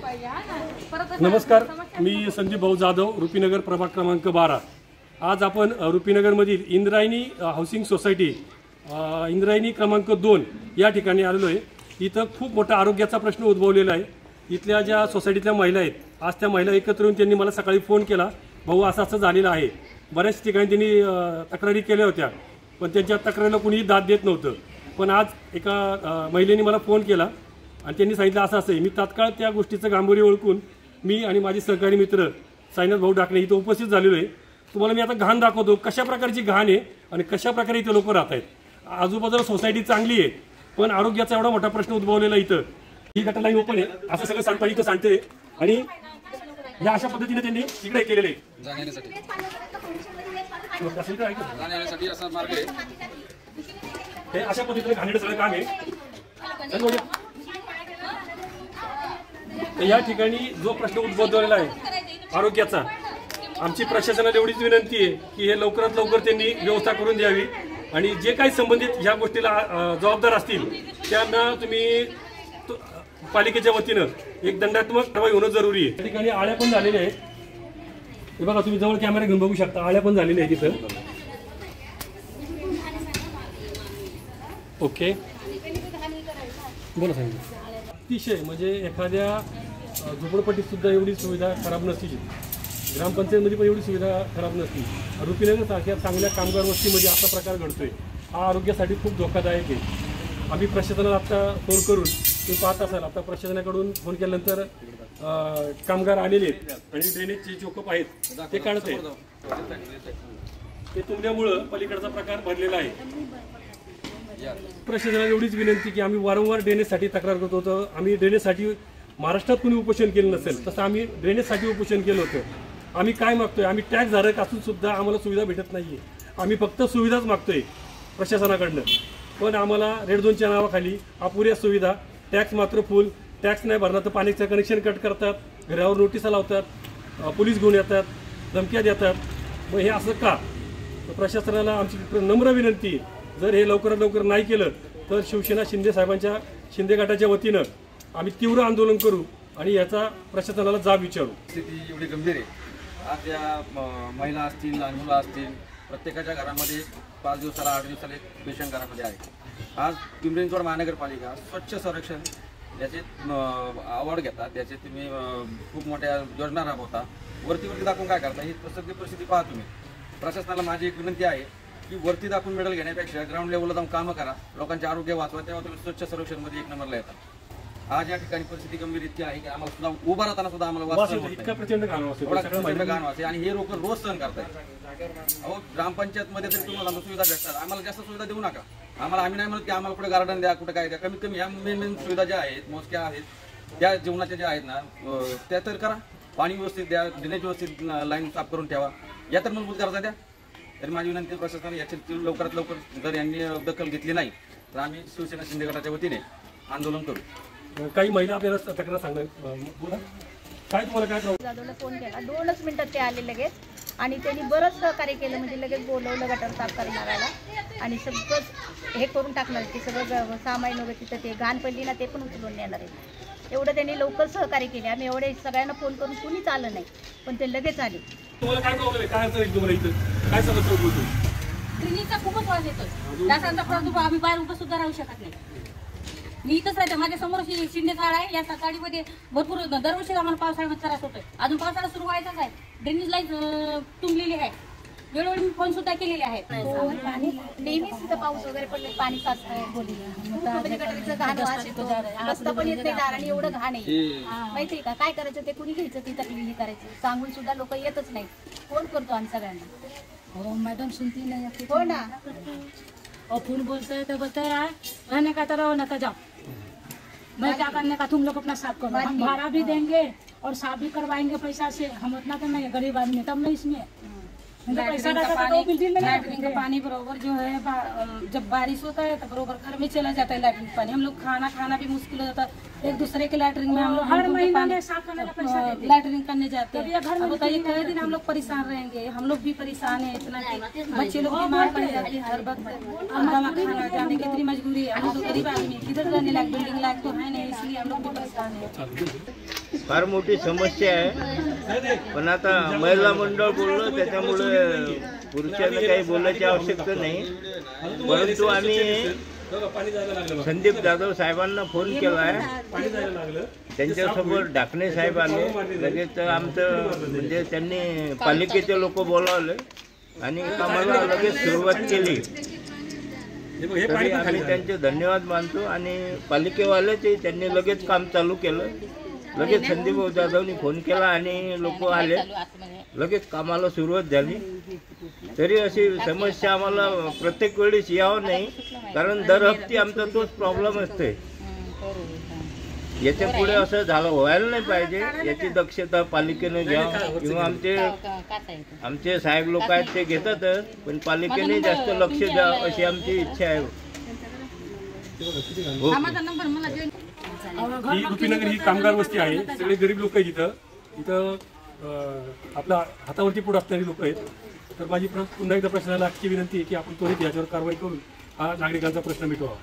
नमस्कार, मी संदीप भाऊ जाधव, रुपीनगर प्रभाग क्रमांक 12। आज आपण रुपीनगरमधील इंद्रायणी हाऊसिंग सोसायटी इंद्रायणी क्रमांक 2 या ठिकाणी आलेलो आहे। इथं खूप मोठा आरोग्याचा प्रश्न उद्भवलेला आहे। इथल्या ज्या सोसायटीतल्या महिला आहेत, आज त्या महिला एकत्र येऊन त्यांनी मला सकाळी फोन केला, भाऊ असं झालेलं आहे। बऱ्याच ठिकाणी त्यांनी तक्रारी केल्या होत्या, पण त्यांच्या तक्रारीला कोणीही दाद देत नव्हतं। पण आज एका महिलेने मला फोन केला आणि त्यांनी सांगितलं असं आहे। मी तात्काळ त्या गोष्टीचं गांभीर्य ओळखून मी आणि माझे सहकारी मित्र साईनाथ भाऊ डाकणे इथं उपस्थित झालेलो आहे। तुम्हाला मी आता घाण दाखवतो, कशा प्रकारची घाण आहे आणि कशा प्रकारे इथे लोक राहत आहेत। आजूबाजूला सोसायटी चांगली आहे, पण आरोग्याचा एवढा मोठा प्रश्न उद्भवलेला इथं। ही गटर लाईन ओपन आहे असं सगळं सांगता इथं सांगते, आणि या अशा पद्धतीने त्यांनी इकडे केलेले जाण्यासाठी असा मार्ग आहे। हे अशा पद्धतीने घाणेरडं सगळं काम आहे। या ठिकाणी जो प्रश्न उद्भवलेला आहे आरोग्याचा, आमची प्रशासनाला एवढीच विनंती आहे की हे लवकरात लवकर त्यांनी व्यवस्था करून द्यावी, आणि जे काही संबंधित ह्या गोष्टीला जबाबदार असतील त्यांना तुम्ही पालिकेच्या वतीनं एक दंडात्मक कारवाई होणं जरुरी आहे। त्या ठिकाणी आळ्या पण झालेल्या आहेत, हे बघा तुम्ही जवळ कॅमेरा घेऊन बघू शकता, आळ्या पण झालेल्या आहेत तिथं। ओके, बोला सांगितलं। अतिशय म्हणजे एखाद्या झोपडपट्टीत सुद्धा एवढी सुविधा खराब नसती, ग्रामपंचायतमध्ये पण एवढी सुविधा खराब नसती। रुपीनगर सारख्या चांगल्या कामगार वस्तीमध्ये असा प्रकार घडतोय, हा आरोग्यासाठी खूप धोकादायक आहे। आम्ही प्रशासनाला आता फोन करून, तुम्ही पाहत असाल आता प्रशासनाकडून फोन केल्यानंतर कामगार आलेले आहेत आणि ड्रेनेजचे चोकअप आहेत ते काढत आहेत। ते तुमच्यामुळं पलीकडचा प्रकार भरलेला आहे। प्रशासनाला एवढीच विनंती की आम्ही वारंवार ड्रेनेजसाठी तक्रार करत होतो। आम्ही ड्रेनेजसाठी महाराष्ट्रात कोणी उपोषण केलं नसेल तसं आम्ही ड्रेनेजसाठी उपोषण केलं होतं। आम्ही काय मागतोय, आम्ही टॅक्स धारक असून सुद्धा आम्हाला सुविधा भेटत नाहीये। आम्ही फक्त सुविधाच मागतोय प्रशासनाकडनं, पण आम्हाला रेड झोनच्या नावाखाली अपुऱ्या सुविधा, टॅक्स मात्र फुल, टॅक्स नाही भरला तर पाण्याचं कनेक्शन कट करतात, घरावर नोटिसा लावतात, पोलीस घेऊन येतात, धमक्या देतात। मग हे असं का? प्रशासनाला आमची नम्र विनंती, जर हे लवकरात लवकर नाही केलं तर शिवसेना शिंदे साहेबांच्या शिंदे गटाच्या वतीनं आम्ही तीव्र आंदोलन करू आणि याचा प्रशासनाला जाब विचारू। स्थिती एवढी गंभीर आहे। आज या महिला असतील, लहान मुलं असतील, प्रत्येकाच्या घरामध्ये 5 दिवसाला 8 दिवसाला एक पेशंट घरामध्ये आहे। आज पिंपरी चिंचवड महानगरपालिका स्वच्छ संरक्षण याचे अवॉर्ड घेतात, त्याचे तुम्ही खूप मोठ्या योजना राबवता, वरती दाखवून काय करता, ही सगळी परिस्थिती पहा तुम्ही। प्रशासनाला माझी एक विनंती आहे की वरती दाखवून मेडल घेण्यापेक्षा ग्राउंड लेवलला जाऊन कामं करा, लोकांचे आरोग्य वाचवा, तेव्हा तुम्ही स्वच्छ संरक्षणमध्ये 1 नंबरला येतात। आज या ठिकाणी परिस्थिती गंभीर इतकी आहे की आम्हाला सुद्धा उभा राहताना सुद्धा आम्हाला इतका प्रचंड घाण वास आहे, आणि हे लोक रोज सहन करतात। अहो, ग्रामपंचायतमध्ये तरी तुम्हाला सुविधा भेटतात, आम्हाला जास्त सुविधा देऊ नका। आम्ही नाही म्हणत की आम्हाला कुठे गार्डन द्या, कुठे काय द्या, कमीत कमी ह्या मेन सुविधा ज्या आहेत, मोजक्या आहेत, त्या जीवनाच्या ज्या आहेत ना त्या तर करा। पाणी व्यवस्थित द्या, ड्रेनेज व्यवस्थित लाईन साफ करून ठेवा, या तर मूलभूत गरजा द्या। तरी माझी विनंती प्रशासनाने याची लवकरात लवकर जर यांनी दखल घेतली नाही तर आम्ही शिवसेना शिंदे गटाच्या वतीने आंदोलन करू। काही महिला आपल्याला तक्रार सांगणार, काय तुम्हाला काय जाधवला फोन केला, 2च मिनिटात ते आले लगेच, आणि त्यांनी बरंच सहकार्य केलं, म्हणजे लगेच बोलवलं गटर साफ करणाऱ्याला आणि सगळं हे करून टाकणार। ते सगळं सामाईन वगैरे तिथं ते घाण पडली ना ते पण उचलून नेणार आहे। एवढं त्यांनी लवकर सहकार्य केले। आम्ही एवढे सगळ्यांना फोन करून कुणीच आलं नाही, पण ते लगेच आले। तुम्हाला काय प्रॉब्लेम आहे, काय अडचण तुम्हाला इथं, काय समस्या उद्भवते? ड्रेनेजचा खूपच वास येतोय, डासांचा प्रादुर्भाव, आम्ही बाहेर उभं सुद्धा राहू शकत नाही। मी इथंच राहते, माझ्या समोर शिंदे झाड आहे, या चाळीमध्ये भरपूर दरवर्षी आम्हाला पावसाळ्यामध्ये त्रास होतोय। अजून पावसाळा सुरू व्हायचाच आहे, ड्रेनेज लाईन तुंबलेली आहे, वेळोवेळी मी फोन सुद्धा केलेले आहेत। नेहमीच तिथं पाऊस वगैरे पडले पाणी साचतंय, गटरीचं घाण वास येतो, रस्ता पण येत नाही, आणि एवढं घाण आहे माहितीये का। काय करायचं ते कुणी घ्यायचं, ती तकलीफ करायची, सांगून सुद्धा लोक येतच नाही। फोन करतो आम्ही सगळ्यांना। हो मैडम, सुनती नहीं, हो ना, और फोन बोलते हैं तो बोलते हैं रहने का तो रहो, ना तो जाओ, मैं क्या करने का, तुम लोग अपना साफ करो, हम भाड़ा भी देंगे और साफ भी करवाएंगे पैसा से, हम उतना तो नहीं, गरीब आदमी तब नहीं इसमें लैट्रिन का पानी बरोबर जो है जब बारिश होता है तो बरोबर घर में चला जाता है लैट्रिन पानी। हम लोग खाना भी मुश्किल हो जाता है, एक दूसरे के लैट्रिन में हम लोग हर महीने साफ करने का पैसा देते हैं, लैट्रिन करने जाते हैं। अब बताइए कई दिन हम लोग परेशान रहेंगे, हम लोग भी परेशान है इतना कि बच्चे लोग बीमार पड़ जाते हैं हर वक्त, हम दवा खाना जाने की इतनी मजबूरी है। हम तो गरीब आदमी किधर रहने लायक, बिल्डिंग लायक तो है नहीं, इसलिए हम लोग भी परेशान है। फार मोठी समस्या आहे. पण आता महिला मंडळ बोललं त्याच्यामुळे पुरुषांना काही बोलायची आवश्यकता नाही. परंतु आम्ही संदीप जाधव साहेबांना फोन केला आहे. त्यांच्यासोबत ढाकणे साहेब आले. लगेच आमचं म्हणजे त्यांनी पालिकेचे लोक बोलावले आणि कामाला लगेच सुरुवात केली. तरी आम्ही त्यांचे धन्यवाद मानतो आणि पालिकेवाल्याचे त्यांनी लगेच काम चालू केलं. लगेच संदीप जाधवनी फोन केला आणि लोक आले. लगेच कामाला सुरुवात झाली. तरी अशी समस्या आम्हाला प्रत्येक वेळेस यावं नाही, कारण दर हप्ती आमचा तोच प्रॉब्लेम असते. याच्या पुढे असं झालं व्हायला नाही पाहिजे. याची दक्षता पालिकेने घ्यावं किंवा आमचे साहेब लोक आहेत ते घेतातच, पण पालिकेने जास्त लक्ष द्यावं अशी आमची इच्छा आहे. ही रुपीनगर ही कामगार वस्ती आहे. सगळे गरीब लोक आहेत इथं आपल्या हातावरती पोट असणारी लोक आहेत. तर माझी पुन्हा एकदा प्रशासनाला आजची विनंती आहे की आपण त्वरित याच्यावर कारवाई करून हा नागरिकांचा प्रश्न मिटवावा.